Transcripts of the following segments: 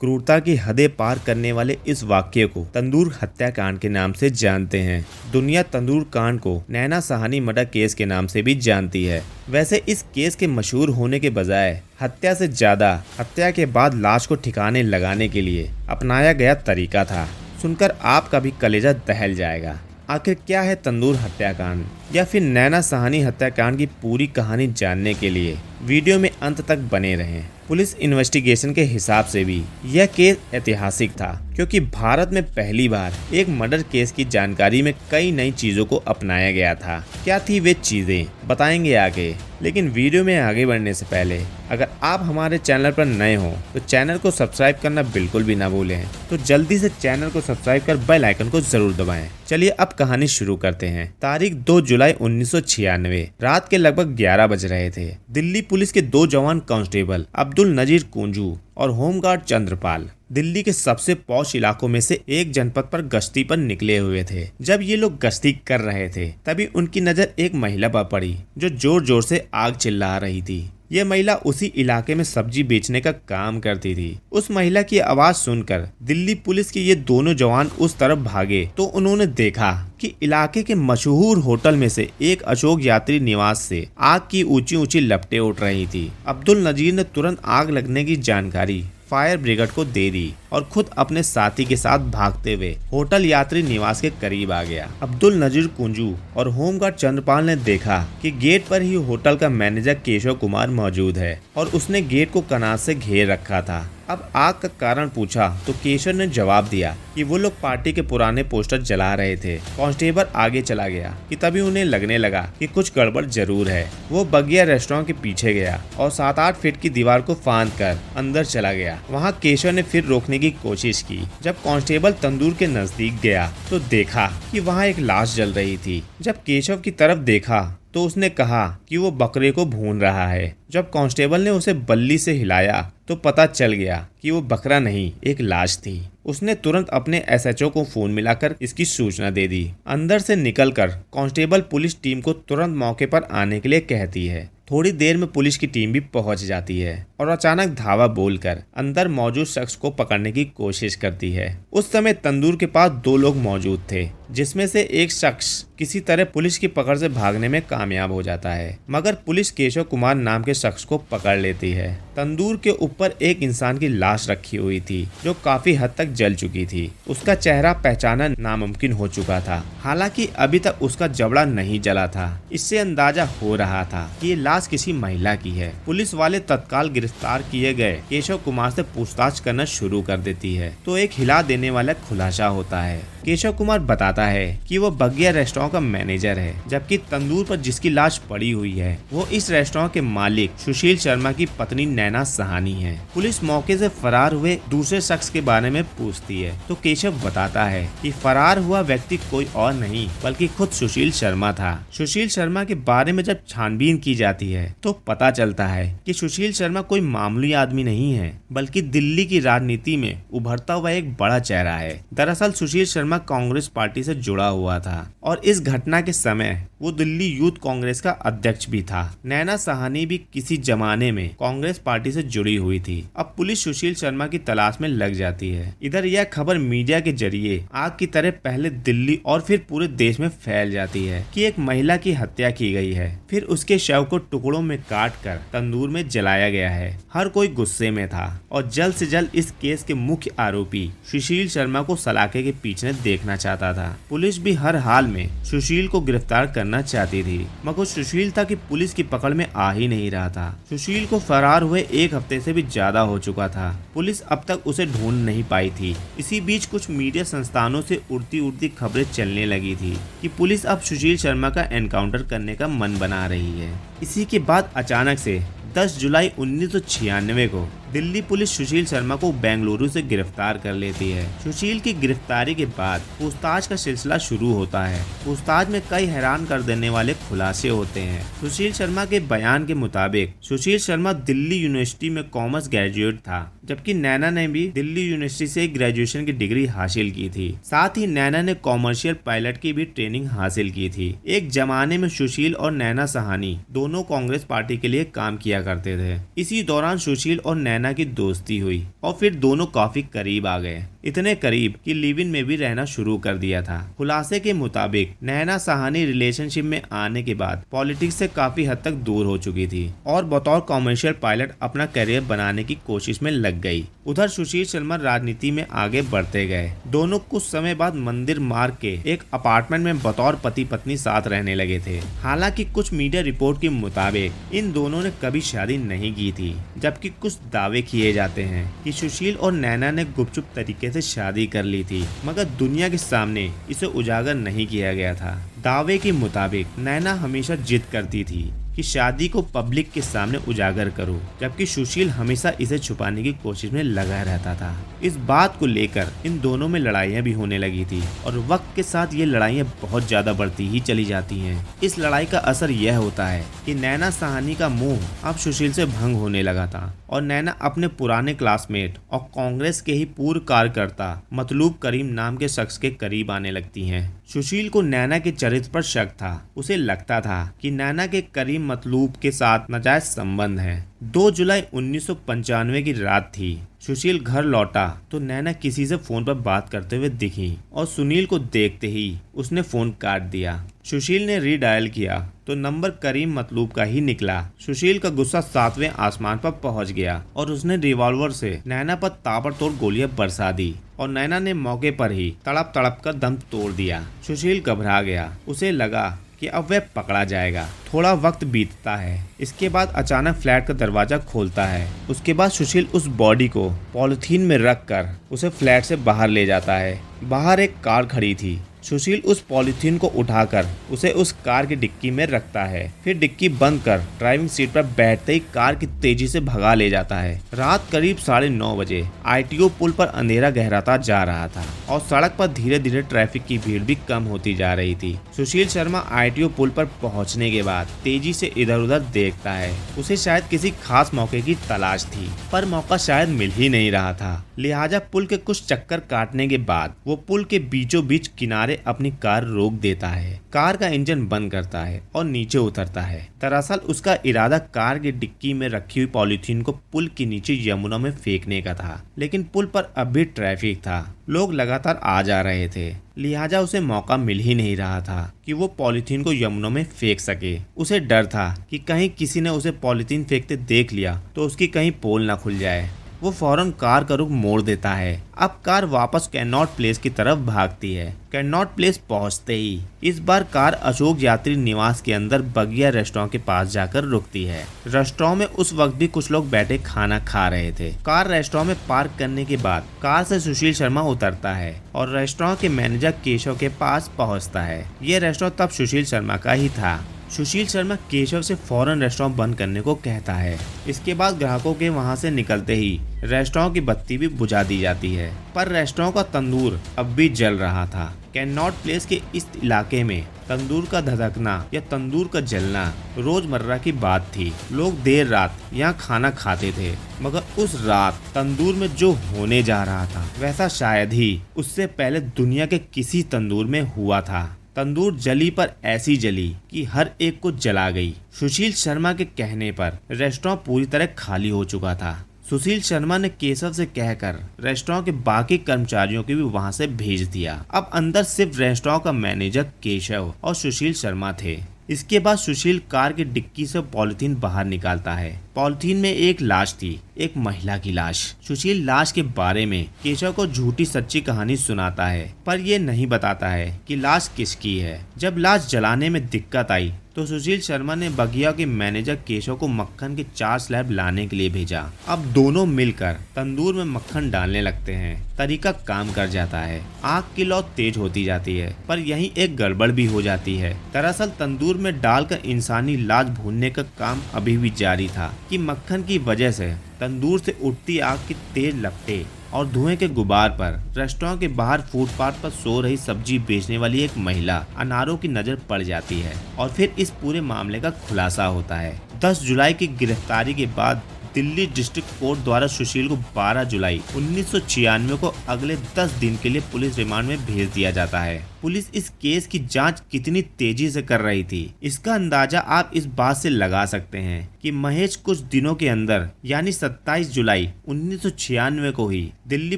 क्रूरता की हदें पार करने वाले इस वाक्य को तंदूर हत्याकांड के नाम से जानते हैं। दुनिया तंदूर कांड को नैना सहानी मर्डर केस के नाम से भी जानती है। वैसे इस केस के मशहूर होने के बजाय हत्या से ज्यादा हत्या के बाद लाश को ठिकाने लगाने के लिए अपनाया गया तरीका था। सुनकर आपका भी कलेजा दहल जाएगा। आखिर क्या है तंदूर हत्याकांड या फिर नैना सहानी हत्याकांड की पूरी कहानी जानने के लिए वीडियो में अंत तक बने रहें। पुलिस इन्वेस्टिगेशन के हिसाब से भी यह केस ऐतिहासिक था, क्योंकि भारत में पहली बार एक मर्डर केस की जानकारी में कई नई चीजों को अपनाया गया था। क्या थी वे चीजें बताएंगे आगे, लेकिन वीडियो में आगे बढ़ने से पहले अगर आप हमारे चैनल पर नए हो तो चैनल को सब्सक्राइब करना बिल्कुल भी ना भूलें। तो जल्दी से चैनल को सब्सक्राइब कर बेल आइकन को जरूर दबाएं। चलिए अब कहानी शुरू करते हैं। तारीख 2 जुलाई 1996 रात के लगभग 11 बज रहे थे। दिल्ली पुलिस के दो जवान कांस्टेबल अब्दुल नजीर कुंजू और होमगार्ड चंद्रपाल दिल्ली के सबसे पॉश इलाकों में से एक जनपद पर गश्ती पर निकले हुए थे। जब ये लोग गश्ती कर रहे थे तभी उनकी नजर एक महिला पर पड़ी जो जोर जोर से आग चिल्ला रही थी। ये महिला उसी इलाके में सब्जी बेचने का काम करती थी। उस महिला की आवाज सुनकर दिल्ली पुलिस के ये दोनों जवान उस तरफ भागे तो उन्होंने देखा कि इलाके के मशहूर होटल में से एक अशोक यात्री निवास से आग की ऊंची ऊंची लपटें उठ रही थी। अब्दुल नजीर ने तुरंत आग लगने की जानकारी फायर ब्रिगेड को दे दी और खुद अपने साथी के साथ भागते हुए होटल यात्री निवास के करीब आ गया। अब्दुल नजीर कुंजू और होमगार्ड चंद्रपाल ने देखा कि गेट पर ही होटल का मैनेजर केशव कुमार मौजूद है और उसने गेट को कनात से घेर रखा था। अब आग का कारण पूछा तो केशव ने जवाब दिया कि वो लोग पार्टी के पुराने पोस्टर जला रहे थे। कांस्टेबल आगे चला गया कि तभी उन्हें लगने लगा कि कुछ गड़बड़ जरूर है। वो बगिया रेस्टोरेंट के पीछे गया और 7-8 फीट की दीवार को फांद कर अंदर चला गया। वहाँ केशव ने फिर रोकने की कोशिश की। जब कांस्टेबल तंदूर के नजदीक गया तो देखा कि वहाँ एक लाश जल रही थी। जब केशव की तरफ देखा तो उसने कहा कि वो बकरे को भून रहा है। जब कांस्टेबल ने उसे बल्ली से हिलाया तो पता चल गया कि वो बकरा नहीं, एक लाश थी। उसने तुरंत अपने एसएचओ को फोन मिलाकर इसकी सूचना दे दी। अंदर से निकलकर कांस्टेबल पुलिस टीम को तुरंत मौके पर आने के लिए कहती है। थोड़ी देर में पुलिस की टीम भी पहुंच जाती है और अचानक धावा बोलकर अंदर मौजूद शख्स को पकड़ने की कोशिश करती है। उस समय तंदूर के पास 2 लोग मौजूद थे, जिसमें से एक शख्स किसी तरह पुलिस की पकड़ से भागने में कामयाब हो जाता है, मगर पुलिस केशव कुमार नाम के शख्स को पकड़ लेती है। तंदूर के ऊपर एक इंसान की लाश रखी हुई थी जो काफी हद तक जल चुकी थी। उसका चेहरा पहचानना नामुमकिन हो चुका था। हालांकि अभी तक उसका जबड़ा नहीं जला था। इससे अंदाजा हो रहा था कि ये लाश किसी महिला की है। पुलिस वाले तत्काल गिरफ्तार किए गए केशव कुमार से पूछताछ करना शुरू कर देती है तो एक हिला देने वाला खुलासा होता है। केशव कुमार बताता है कि वो बगिया रेस्टोरेंट का मैनेजर है, जबकि तंदूर पर जिसकी लाश पड़ी हुई है वो इस रेस्टोरेंट के मालिक सुशील शर्मा की पत्नी नैना सहानी है। पुलिस मौके से फरार हुए दूसरे शख्स के बारे में पूछती है तो केशव बताता है कि फरार हुआ व्यक्ति कोई और नहीं बल्कि खुद सुशील शर्मा था। सुशील शर्मा के बारे में जब छानबीन की जाती है तो पता चलता है कि सुशील शर्मा कोई मामूली आदमी नहीं है, बल्कि दिल्ली की राजनीति में उभरता हुआ एक बड़ा चेहरा है। दरअसल सुशील शर्मा कांग्रेस पार्टी से जुड़ा हुआ था और इस घटना के समय वो दिल्ली यूथ कांग्रेस का अध्यक्ष भी था। नैना सहानी भी किसी जमाने में कांग्रेस पार्टी से जुड़ी हुई थी। अब पुलिस सुशील शर्मा की तलाश में लग जाती है। इधर यह खबर मीडिया के जरिए आग की तरह पहले दिल्ली और फिर पूरे देश में फैल जाती है कि एक महिला की हत्या की गई है, फिर उसके शव को टुकड़ों में काट कर तंदूर में जलाया गया है। हर कोई गुस्से में था और जल्द से जल्द इस केस के मुख्य आरोपी सुशील शर्मा को सलाखे के पीछे देखना चाहता था। पुलिस भी हर हाल में सुशील को गिरफ्तार करना चाहती थी, मगर सुशील था कि पुलिस की पकड़ में आ ही नहीं रहा था। सुशील को फरार हुए 1 हफ्ते से भी ज्यादा हो चुका था। पुलिस अब तक उसे ढूंढ नहीं पाई थी। इसी बीच कुछ मीडिया संस्थानों से उड़ती उड़ती खबरें चलने लगी थी कि पुलिस अब सुशील शर्मा का एनकाउंटर करने का मन बना रही है। इसी के बाद अचानक से 10 जुलाई 1996 को दिल्ली पुलिस सुशील शर्मा को बेंगलुरु से गिरफ्तार कर लेती है। सुशील की गिरफ्तारी के बाद पूछताछ का सिलसिला शुरू होता है। पूछताछ में कई हैरान कर देने वाले खुलासे होते हैं। सुशील शर्मा के बयान के मुताबिक सुशील शर्मा दिल्ली यूनिवर्सिटी में कॉमर्स ग्रेजुएट था, जबकि नैना ने भी दिल्ली यूनिवर्सिटी से ग्रेजुएशन की डिग्री हासिल की थी। साथ ही नैना ने कॉमर्शियल पायलट की भी ट्रेनिंग हासिल की थी। एक जमाने में सुशील और नैना सहानी दोनों कांग्रेस पार्टी के लिए काम किया करते थे। इसी दौरान सुशील और नैना नैना की दोस्ती हुई और फिर दोनों काफी करीब आ गए, इतने करीब कि लिव इन में भी रहना शुरू कर दिया था। खुलासे के मुताबिक नैना साहनी रिलेशनशिप में आने के बाद पॉलिटिक्स से काफी हद तक दूर हो चुकी थी और बतौर कॉमर्शियल पायलट अपना करियर बनाने की कोशिश में लग गई। उधर सुशील शर्मा राजनीति में आगे बढ़ते गए। दोनों कुछ समय बाद मंदिर मार्ग के एक अपार्टमेंट में बतौर पति पत्नी साथ रहने लगे थे। हालांकि कुछ मीडिया रिपोर्ट के मुताबिक इन दोनों ने कभी शादी नहीं की थी, जबकि कुछ दावे किए जाते हैं कि सुशील और नैना ने गुपचुप तरीके से शादी कर ली थी, मगर दुनिया के सामने इसे उजागर नहीं किया गया था। दावे के मुताबिक नैना हमेशा जिद करती थी कि शादी को पब्लिक के सामने उजागर करो, जबकि सुशील हमेशा इसे छुपाने की कोशिश में लगा रहता था। इस बात को लेकर इन दोनों में लड़ाइयाँ भी होने लगी थी और वक्त के साथ ये लड़ाइयाँ बहुत ज्यादा बढ़ती ही चली जाती हैं। इस लड़ाई का असर यह होता है कि नैना साहनी का मोह अब सुशील से भंग होने लगा था और नैना अपने पुराने क्लासमेट और कांग्रेस के ही पूर्व कार्यकर्ता मतलूब करीम नाम के शख्स के करीब आने लगती हैं। सुशील को नैना के चरित्र पर शक था। उसे लगता था कि नैना के करीम मतलूब के साथ नाजायज संबंध है। 2 जुलाई 1995 की रात थी। सुशील घर लौटा तो नैना किसी से फोन पर बात करते हुए दिखी और सुनील को देखते ही उसने फोन काट दिया। सुशील ने रीडायल किया तो नंबर करीम मतलूब का ही निकला। सुशील का गुस्सा 7वें आसमान पर पहुंच गया और उसने रिवॉल्वर से नैना पर ताबड़तोड़ गोलियां बरसा दी और नैना ने मौके पर ही तड़प तड़प कर दम तोड़ दिया। सुशील घबरा गया। उसे लगा कि अब वह पकड़ा जाएगा। थोड़ा वक्त बीतता है। इसके बाद अचानक फ्लैट का दरवाजा खोलता है। उसके बाद सुशील उस बॉडी को पॉलिथीन में रखकर उसे फ्लैट से बाहर ले जाता है। बाहर एक कार खड़ी थी। सुशील उस पॉलिथीन को उठाकर उसे उस कार की डिक्की में रखता है, फिर डिक्की बंद कर ड्राइविंग सीट पर बैठते ही कार की तेजी से भगा ले जाता है। रात करीब 9:30 बजे ITO पुल पर अंधेरा गहराता जा रहा था और सड़क पर धीरे धीरे ट्रैफिक की भीड़ भी कम होती जा रही थी। सुशील शर्मा ITO पुल पर पहुंचने के बाद तेजी से इधर उधर देखता है। उसे शायद किसी खास मौके की तलाश थी, पर मौका शायद मिल ही नहीं रहा था। लिहाजा पुल के कुछ चक्कर काटने के बाद वो पुल के बीचों बीच किनारे अपनी कार रोक देता है। कार का इंजन बंद करता है और नीचे उतरता है। दरअसल उसका इरादा कार की डिक्की में रखी हुई पॉलिथीन को पुल के नीचे यमुना में फेंकने का था, लेकिन पुल पर अब भी ट्रैफिक था। लोग लगातार आ जा रहे थे, लिहाजा उसे मौका मिल ही नहीं रहा था कि वो पॉलिथीन को यमुना में फेंक सके। उसे डर था कि कहीं किसी ने उसे पॉलिथीन फेंकते देख लिया तो उसकी कहीं पोल न खुल जाए। वो फौरन कार का रुख मोड़ देता है। अब कार वापस कैनॉट प्लेस की तरफ भागती है। कैनॉट प्लेस पहुंचते ही इस बार कार अशोक यात्री निवास के अंदर बगिया रेस्टोरेंट के पास जाकर रुकती है। रेस्टोरेंट में उस वक्त भी कुछ लोग बैठे खाना खा रहे थे। कार रेस्टोरेंट में पार्क करने के बाद कार से सुशील शर्मा उतरता है और रेस्टोरेंट के मैनेजर केशव के पास पहुंचता है। ये रेस्टोरेंट तब सुशील शर्मा का ही था। सुशील शर्मा केशव से फौरन रेस्टोरेंट बंद करने को कहता है। इसके बाद ग्राहकों के वहां से निकलते ही रेस्टोरेंट की बत्ती भी बुझा दी जाती है, पर रेस्टोरेंट का तंदूर अब भी जल रहा था। कैनॉट प्लेस के इस इलाके में तंदूर का धधकना या तंदूर का जलना रोजमर्रा की बात थी। लोग देर रात यहाँ खाना खाते थे, मगर उस रात तंदूर में जो होने जा रहा था वैसा शायद ही उससे पहले दुनिया के किसी तंदूर में हुआ था। तंदूर जली पर ऐसी जली कि हर एक को जला गई। सुशील शर्मा के कहने पर रेस्टोरेंट पूरी तरह खाली हो चुका था। सुशील शर्मा ने केशव से कहकर रेस्टोरेंट के बाकी कर्मचारियों को भी वहां से भेज दिया। अब अंदर सिर्फ रेस्टोरेंट का मैनेजर केशव और सुशील शर्मा थे। इसके बाद सुशील कार की डिक्की से पॉलिथीन बाहर निकालता है। पॉलिथीन में एक लाश थी, एक महिला की लाश। सुशील लाश के बारे में केशव को झूठी सच्ची कहानी सुनाता है, पर यह नहीं बताता है कि लाश किसकी है। जब लाश जलाने में दिक्कत आई तो सुशील शर्मा ने बगिया के मैनेजर केशव को मक्खन के 4 स्लैब लाने के लिए भेजा। अब दोनों मिलकर तंदूर में मक्खन डालने लगते हैं। तरीका काम कर जाता है। आग की लौ तेज होती जाती है, पर यहीं एक गड़बड़ भी हो जाती है। दरअसल तंदूर में डालकर इंसानी लाश भूनने का काम अभी भी जारी था कि मक्खन की वजह से तंदूर से उठती आग की तेज लपटें और धुएं के गुबार पर रेस्टोरेंट के बाहर फुटपाथ पर सो रही सब्जी बेचने वाली एक महिला अनारों की नजर पड़ जाती है और फिर इस पूरे मामले का खुलासा होता है। 10 जुलाई की गिरफ्तारी के बाद दिल्ली डिस्ट्रिक्ट कोर्ट द्वारा सुशील को 12 जुलाई 1996 को अगले 10 दिन के लिए पुलिस रिमांड में भेज दिया जाता है। पुलिस इस केस की जांच कितनी तेजी से कर रही थी, इसका अंदाजा आप इस बात से लगा सकते हैं कि महज कुछ दिनों के अंदर यानी 27 जुलाई 1996 को ही दिल्ली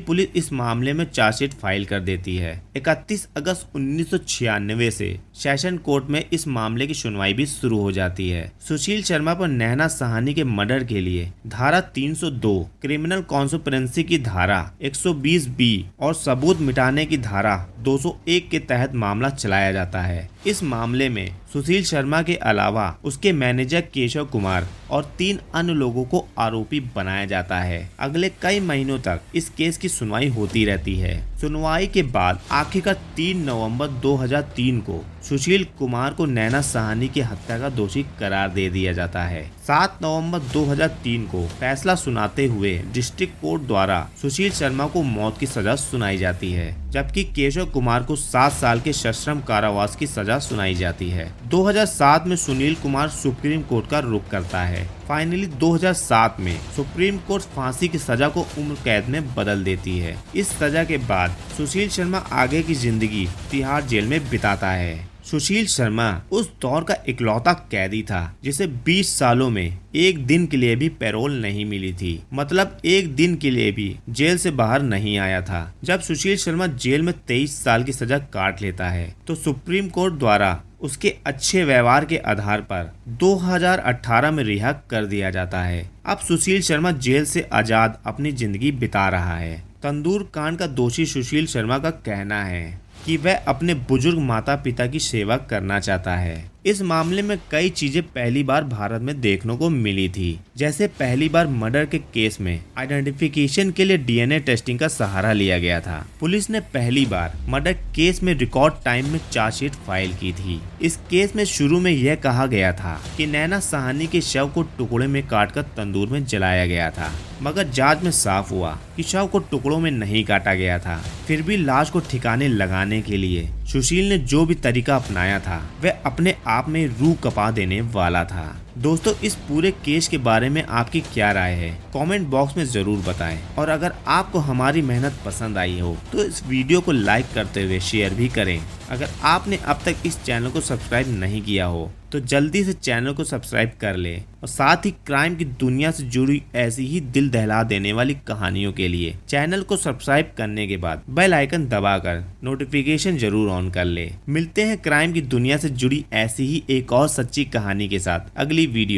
पुलिस इस मामले में चार्जशीट फाइल कर देती है। 31 अगस्त 1996 से सेशन कोर्ट में इस मामले की सुनवाई भी शुरू हो जाती है। सुशील शर्मा पर नैना साहनी के मर्डर के लिए धारा 302, क्रिमिनल कॉन्स्पिरेंसी की धारा 120 बी और सबूत मिटाने की धारा 201 के तहत मामला चलाया जाता है। इस मामले में सुशील शर्मा के अलावा उसके मैनेजर केशव कुमार और 3 अन्य लोगों को आरोपी बनाया जाता है। अगले कई महीनों तक इस केस की सुनवाई होती रहती है। सुनवाई के बाद आखिरकार 3 नवंबर 2003 को सुशील कुमार को नैना साहनी की हत्या का दोषी करार दे दिया जाता है। 7 नवंबर 2003 को फैसला सुनाते हुए डिस्ट्रिक्ट कोर्ट द्वारा सुशील शर्मा को मौत की सजा सुनाई जाती है, जबकि केशव कुमार को 7 साल के सश्रम कारावास की सजा सुनाई जाती है। 2007 में सुनील कुमार सुप्रीम कोर्ट का रुख करता है। फाइनली 2007 में सुप्रीम कोर्ट फांसी की सजा को उम्र कैद में बदल देती है। इस सजा के बाद सुशील शर्मा आगे की जिंदगी तिहाड़ जेल में बिताता है। सुशील शर्मा उस दौर का इकलौता कैदी था जिसे 20 सालों में एक दिन के लिए भी पैरोल नहीं मिली थी, मतलब एक दिन के लिए भी जेल से बाहर नहीं आया था। जब सुशील शर्मा जेल में 23 साल की सजा काट लेता है तो सुप्रीम कोर्ट द्वारा उसके अच्छे व्यवहार के आधार पर 2018 में रिहा कर दिया जाता है। अब सुशील शर्मा जेल से आजाद अपनी जिंदगी बिता रहा है। तंदूर कांड का दोषी सुशील शर्मा का कहना है कि वह अपने बुजुर्ग माता पिता की सेवा करना चाहता है। इस मामले में कई चीजें पहली बार भारत में देखने को मिली थी, जैसे पहली बार मर्डर के केस में आइडेंटिफिकेशन के लिए डीएनए टेस्टिंग का सहारा लिया गया था। पुलिस ने पहली बार मर्डर केस में रिकॉर्ड टाइम में चार्जशीट फाइल की थी। इस केस में शुरू में यह कहा गया था कि नैना साहनी के शव को टुकड़े में काटकर तंदूर में जलाया गया था, मगर जांच में साफ हुआ कि शव को टुकड़ों में नहीं काटा गया था। फिर भी लाश को ठिकाने लगाने के लिए सुशील ने जो भी तरीका अपनाया था वह अपने आप में रूह कपा देने वाला था। दोस्तों, इस पूरे केस के बारे में आपकी क्या राय है, कमेंट बॉक्स में जरूर बताएं। और अगर आपको हमारी मेहनत पसंद आई हो तो इस वीडियो को लाइक करते हुए शेयर भी करें। अगर आपने अब तक इस चैनल को सब्सक्राइब नहीं किया हो तो जल्दी से चैनल को सब्सक्राइब कर ले और साथ ही क्राइम की दुनिया से जुड़ी ऐसी ही दिल दहला देने वाली कहानियों के लिए चैनल को सब्सक्राइब करने के बाद बेल आइकन दबाकर नोटिफिकेशन जरूर ऑन कर ले। मिलते हैं क्राइम की दुनिया से जुड़ी ऐसी ही एक और सच्ची कहानी के साथ अगली वीडियो